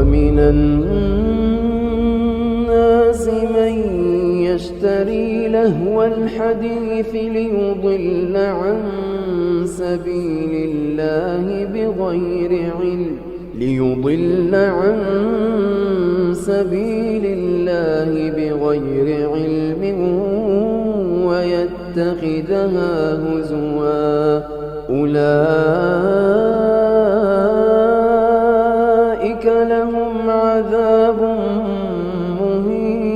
ومن الناس من يشتري لهو الحديث ليضل عن سبيل الله بغير علم ويتخذها هزوا أولئك لهم عذاب مهين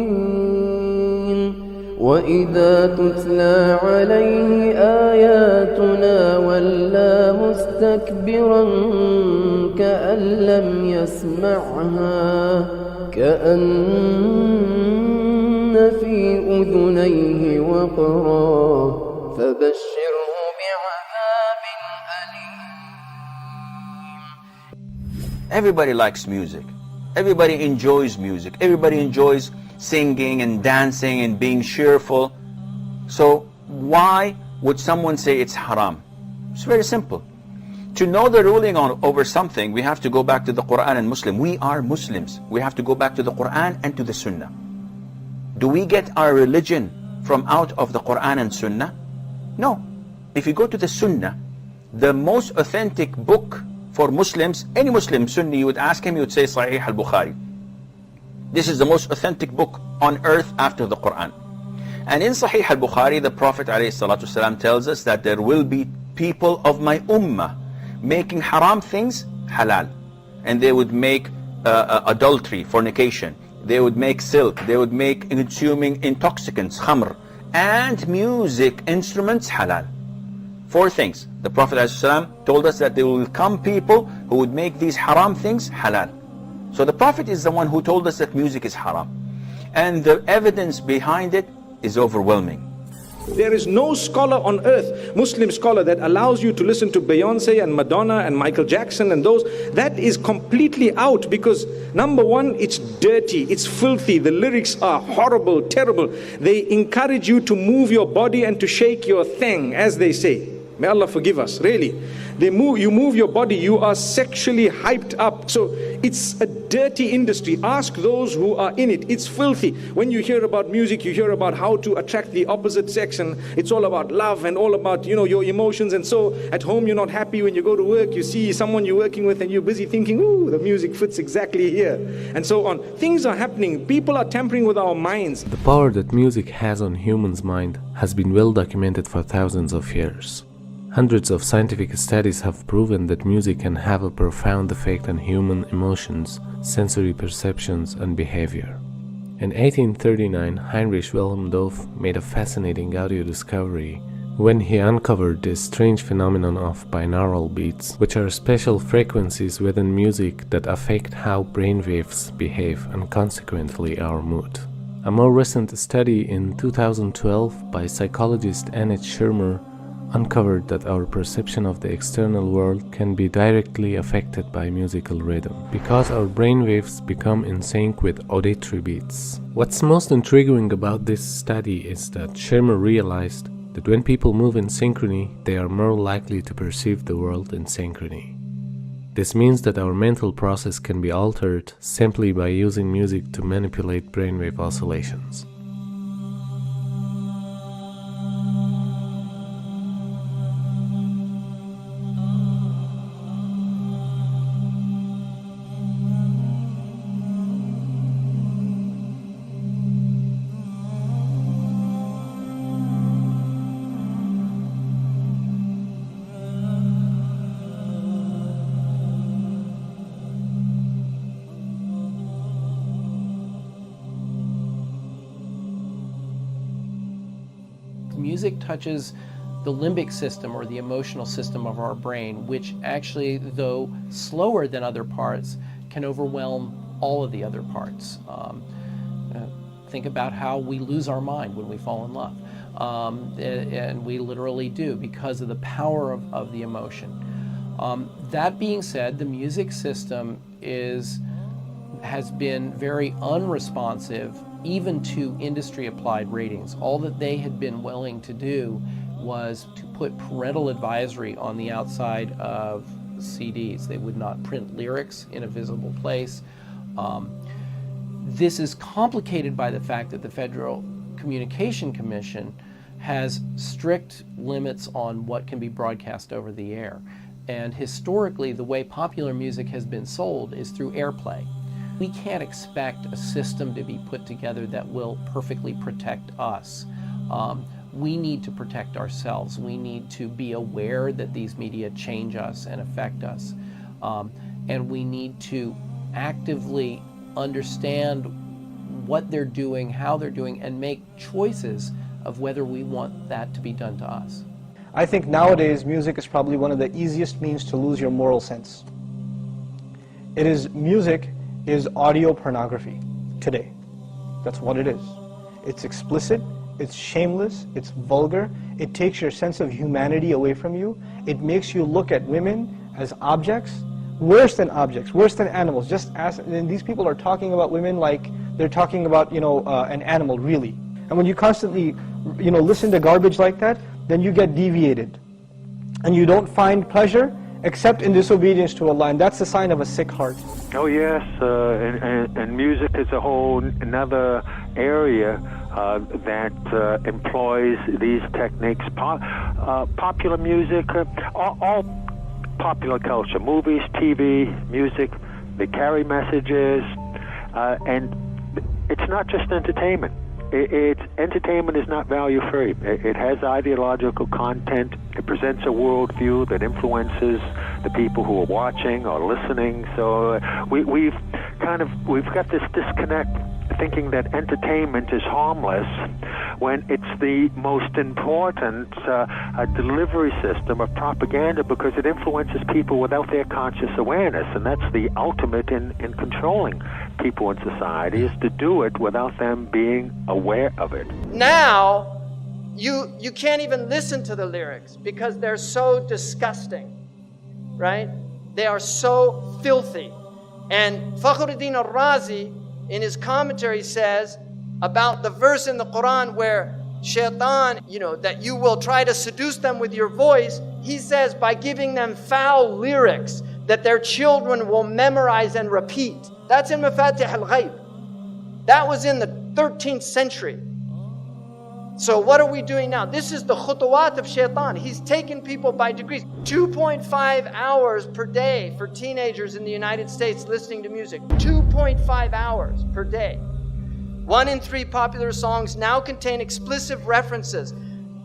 وإذا تتلى عليه آياتنا ولى مستكبرا كأن لم يسمعها كأن في أذنيه وقرا فبشره بعذاب أليم. Everybody likes music. Everybody enjoys music. Everybody enjoys singing and dancing and being cheerful. So why would someone say it's haram? It's very simple. To know the ruling over something, we have to go back to the Quran and Muslim. We are Muslims. We have to go back to the Quran and to the Sunnah. Do we get our religion from out of the Quran and Sunnah? No. If you go to the Sunnah, the most authentic book for Muslims, any Muslim Sunni, you would ask him, you would say Sahih al-Bukhari. This is the most authentic book on earth after the Quran. And in Sahih al-Bukhari, the Prophet ﷺ tells us that there will be people of my ummah making haram things halal. And they would make adultery, fornication. They would make silk. They would make consuming intoxicants, khamr. And music instruments halal. 4 things. The Prophet ﷺ told us that there will come people who would make these haram things halal. So the Prophet is the one who told us that music is haram. And the evidence behind it is overwhelming. There is no scholar on earth, Muslim scholar, that allows you to listen to Beyonce and Madonna and Michael Jackson and those. That is completely out because, number one, it's dirty, it's filthy, the lyrics are horrible, terrible. They encourage you to move your body and to shake your thing, as they say. May Allah forgive us, really. You move your body, you are sexually hyped up. So it's a dirty industry. Ask those who are in it. It's filthy. When you hear about music, you hear about how to attract the opposite sex, and it's all about love and all about, your emotions. And so at home you're not happy. When you go to work, you see someone you're working with and you're busy thinking, ooh, the music fits exactly here, and so on. Things are happening. People are tampering with our minds. The power that music has on humans' mind has been well documented for thousands of years. Hundreds of scientific studies have proven that music can have a profound effect on human emotions, sensory perceptions, and behavior. In 1839, Heinrich Wilhelm Doof made a fascinating audio discovery when he uncovered this strange phenomenon of binaural beats, which are special frequencies within music that affect how brainwaves behave and consequently our mood. A more recent study in 2012 by psychologist Annette Schirmer uncovered that our perception of the external world can be directly affected by musical rhythm, because our brainwaves become in sync with auditory beats. What's most intriguing about this study is that Schirmer realized that when people move in synchrony, they are more likely to perceive the world in synchrony. This means that our mental process can be altered simply by using music to manipulate brainwave oscillations. Music touches the limbic system or the emotional system of our brain, which actually, though slower than other parts, can overwhelm all of the other parts. Think about how we lose our mind when we fall in love. And we literally do because of the power of the emotion. That being said, the music system has been very unresponsive even to industry-applied ratings. All that they had been willing to do was to put parental advisory on the outside of CDs. They would not print lyrics in a visible place. This is complicated by the fact that the Federal Communication Commission has strict limits on what can be broadcast over the air. And historically, the way popular music has been sold is through airplay. We can't expect a system to be put together that will perfectly protect us. We need to protect ourselves. We need to be aware that these media change us and affect us. And we need to actively understand what they're doing, how they're doing, and make choices of whether we want that to be done to us. I think nowadays music is probably one of the easiest means to lose your moral sense. Music is audio pornography today. That's what it is. It's explicit, it's shameless, it's vulgar, it takes your sense of humanity away from you, it makes you look at women as objects, worse than animals. Just as, and these people are talking about women like they're talking about, an animal, really. And when you constantly, listen to garbage like that, then you get deviated. And you don't find pleasure except in disobedience to Allah, and that's a sign of a sick heart. Oh yes, and music is a whole another area that employs these techniques. Popular music, all popular culture, movies, TV, music, they carry messages, and it's not just entertainment. Entertainment is not value-free. It has ideological content. It presents a worldview that influences the people who are watching or listening. So we've got this disconnect, thinking that entertainment is harmless when it's the most important delivery system of propaganda, because it influences people without their conscious awareness, and that's the ultimate in controlling people in society, is to do it without them being aware of it. Now, you can't even listen to the lyrics because they're so disgusting, right? They are so filthy. And Fakhruddin al-Razi, in his commentary, says about the verse in the Quran where Shaitan, that you will try to seduce them with your voice, he says by giving them foul lyrics that their children will memorize and repeat. That's in Mafatih al-Ghaib. That was in the 13th century. So what are we doing now? This is the khutuwat of Shaitan. He's taken people by degrees. 2.5 hours per day for teenagers in the United States listening to music. 2.5 hours per day. 1 in 3 popular songs now contain explicit references.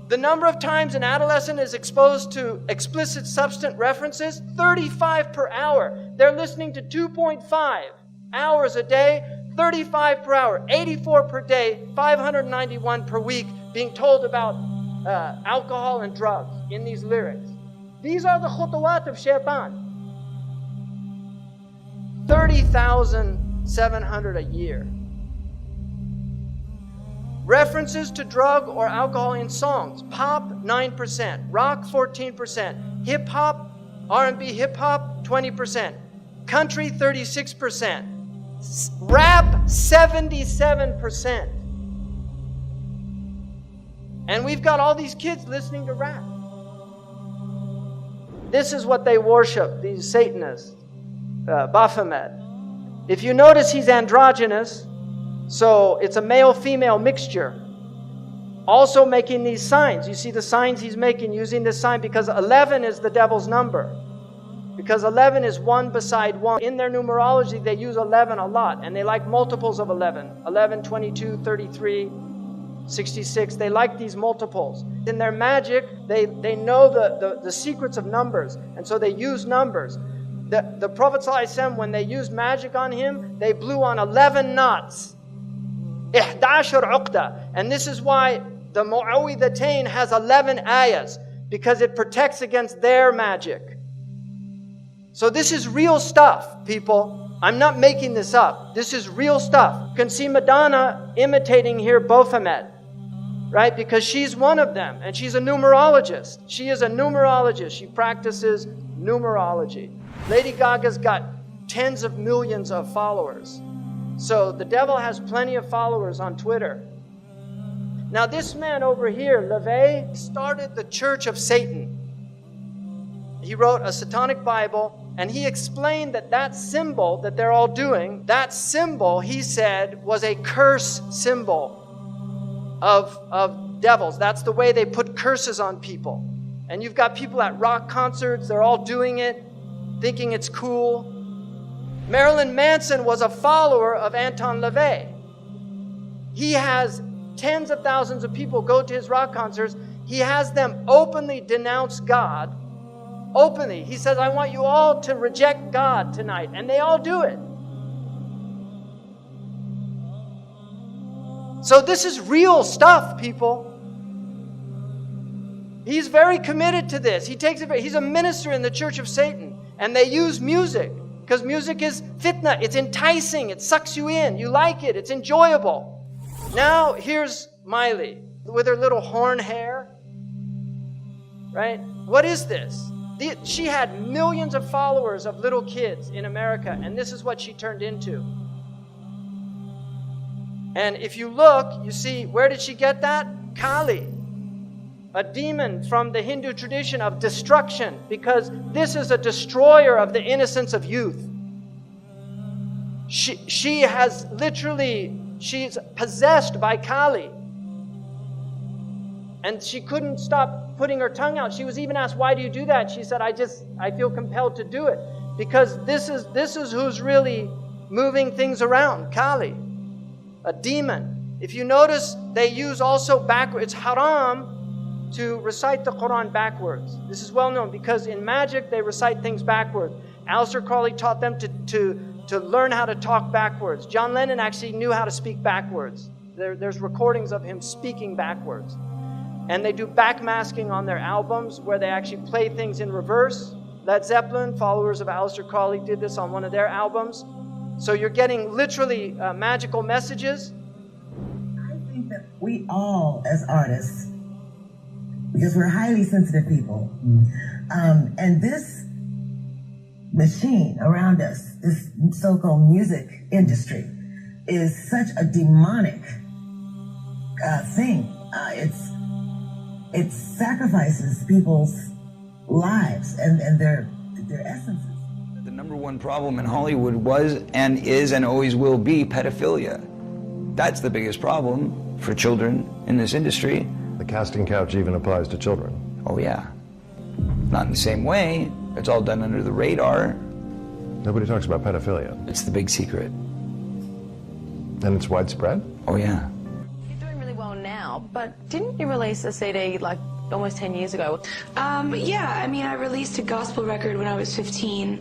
The number of times an adolescent is exposed to explicit substance references, 35 per hour. They're listening to 2.5 hours a day, 35 per hour, 84 per day, 591 per week, being told about alcohol and drugs in these lyrics. These are the khutuwat of Shaitan. 30,700 a year. References to drug or alcohol in songs. Pop, 9%. Rock, 14%. Hip-hop, R&B hip-hop, 20%. Country, 36%. Rap, 77%. And we've got all these kids listening to rap. This is what they worship, these Satanists. Baphomet. If you notice, he's androgynous. So it's a male-female mixture. Also making these signs. You see the signs he's making using this sign because 11 is the devil's number. Because 11 is 1 beside 1. In their numerology, they use 11 a lot. And they like multiples of 11. 11, 22, 33, 66. They like these multiples. In their magic, they know the secrets of numbers. And so they use numbers. The Prophet ﷺ, when they used magic on him, they blew on 11 knots. 11 uqda. And this is why the Mu'awwidhatayn has 11 ayahs, because it protects against their magic. So this is real stuff, people. I'm not making this up. This is real stuff. You can see Madonna imitating here Baphomet, right? Because she's one of them, and she's a numerologist. She is a numerologist. She practices numerology. Lady Gaga's got tens of millions of followers. So the devil has plenty of followers on Twitter. Now this man over here, LaVey, started the Church of Satan he wrote a satanic Bible, and he explained that that symbol that they're all doing, that symbol, he said, was a curse symbol of devils. That's the way they put curses on people. And you've got people at rock concerts, they're all doing it, thinking it's cool. Marilyn Manson was a follower of Anton LaVey. He has tens of thousands of people go to his rock concerts. He has them openly denounce God. Openly. He says, I want you all to reject God tonight. And they all do it. So this is real stuff, people. He's very committed to this. He's a minister in the Church of Satan. And they use music. Because music is fitna. It's enticing. It sucks you in. You like it. It's enjoyable. Now, here's Miley with her little horn hair. Right? What is this? She had millions of followers of little kids in America, and this is what she turned into. And if you look, you see, where did she get that? Kali, a demon from the Hindu tradition of destruction, because this is a destroyer of the innocence of youth. She has literally, she's possessed by Kali. And she couldn't stop putting her tongue out. She was even asked, why do you do that? She said, I feel compelled to do it. Because this is who's really moving things around, Kali, a demon. If you notice, they use also backwards. It's haram to recite the Quran backwards. This is well known because in magic, they recite things backwards. Aleister Crowley taught them to learn how to talk backwards. John Lennon actually knew how to speak backwards. There's recordings of him speaking backwards. And they do backmasking on their albums where they actually play things in reverse. Led Zeppelin, followers of Aleister Crowley, did this on one of their albums. So you're getting literally magical messages. I think that we all, as artists, because we're highly sensitive people, and this machine around us, this so-called music industry, is such a demonic thing. It sacrifices people's lives and their essences. The number one problem in Hollywood was and is and always will be pedophilia. That's the biggest problem for children in this industry. The casting couch even applies to children. Oh yeah. Not in the same way. It's all done under the radar. Nobody talks about pedophilia. It's the big secret. And it's widespread? Oh yeah. Now, but didn't you release a CD like almost 10 years ago? Yeah, I mean, I released a gospel record when I was 15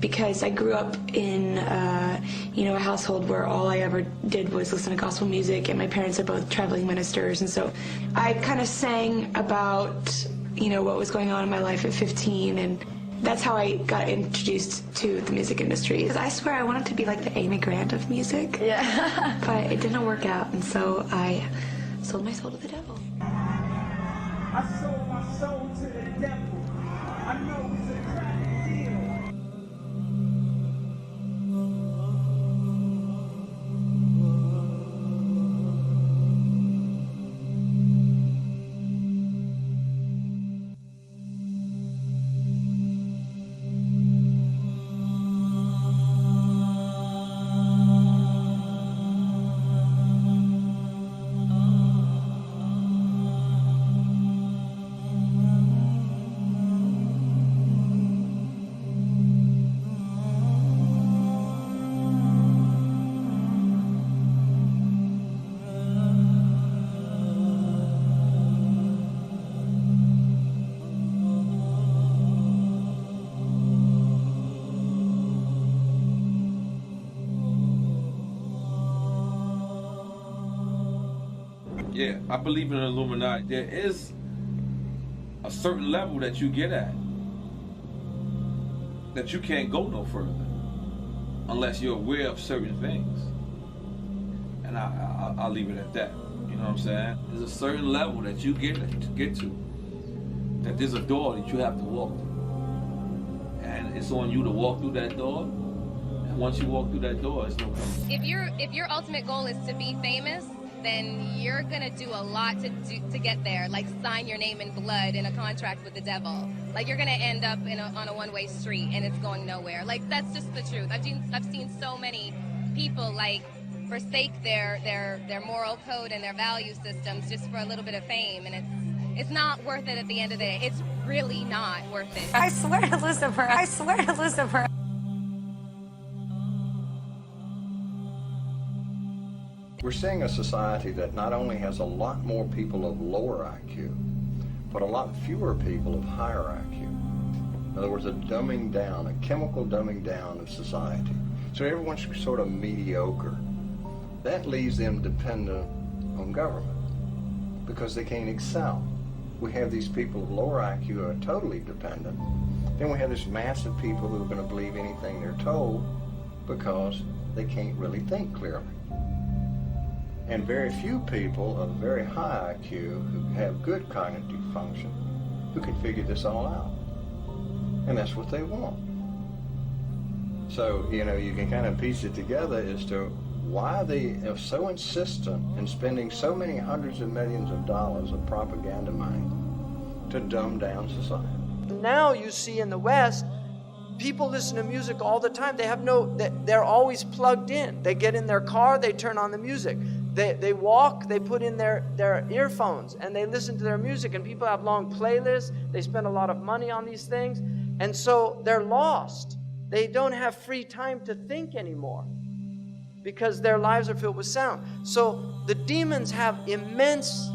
because I grew up in, a household where all I ever did was listen to gospel music, and my parents are both traveling ministers, and so I kind of sang about, what was going on in my life at 15, and that's how I got introduced to the music industry. Because I swear I wanted to be like the Amy Grant of music. Yeah. But it didn't work out, and so I sold my soul to the devil. I sold my soul to the devil. I know it's a crack deal. Yeah, I believe in the Illuminati. There is a certain level that you get at that you can't go no further unless you're aware of certain things. And I'll leave it at that. You know what I'm saying? There's a certain level that you get to, that there's a door that you have to walk through. And it's on you to walk through that door. And once you walk through that door, it's no problem. If your ultimate goal is to be famous, then you're gonna do a lot to get there, like sign your name in blood in a contract with the devil. Like you're gonna end up on a one-way street and it's going nowhere. Like that's just the truth. I've seen so many people like forsake their moral code and their value systems just for a little bit of fame, and it's not worth it at the end of the day. It's really not worth it. I swear to Lucifer. I swear to Lucifer. We're seeing a society that not only has a lot more people of lower IQ, but a lot fewer people of higher IQ. In other words, a dumbing down, a chemical dumbing down of society. So everyone's sort of mediocre. That leaves them dependent on government because they can't excel. We have these people of lower IQ who are totally dependent. Then we have this mass of people who are going to believe anything they're told because they can't really think clearly. And very few people of very high IQ who have good cognitive function who can figure this all out. And that's what they want. So, you know, you can kind of piece it together as to why they are so insistent in spending so many hundreds of millions of dollars of propaganda money to dumb down society. Now you see in the West, people listen to music all the time. They're always plugged in. They get in their car, they turn on the music. They walk, they put in their earphones and they listen to their music, and people have long playlists. They spend a lot of money on these things, and so they're lost. They don't have free time to think anymore because their lives are filled with sound. So the demons have immense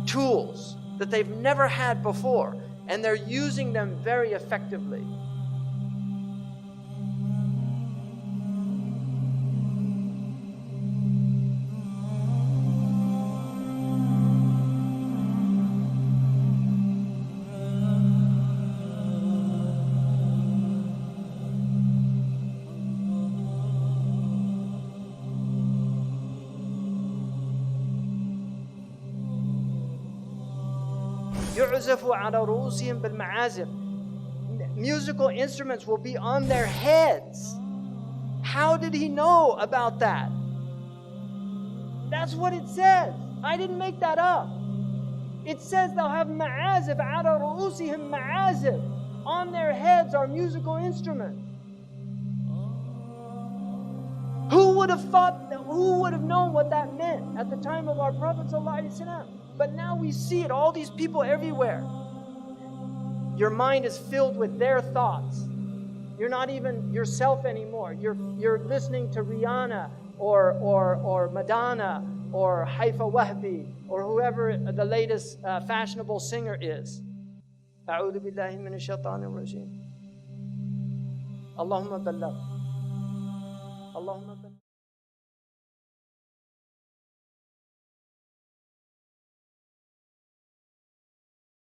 tools that they've never had before, and they're using them very effectively. يعزف على رؤوسهم بالمعازف. Musical instruments will be on their heads. How did he know about that? That's what it says. I didn't make that up. It says they'll have ma'azif على رؤوسهم ma'azif. On their heads are musical instruments. Who would have known what that meant at the time of our Prophet ﷺ? But now we see it, all these people everywhere. Your mind is filled with their thoughts. You're not even yourself anymore. You're listening to Rihanna or Madonna or Haifa Wahbi or whoever the latest fashionable singer is. أعوذ بالله من الشيطان الرجيم. اللهم بلغ. اللهم بلغ.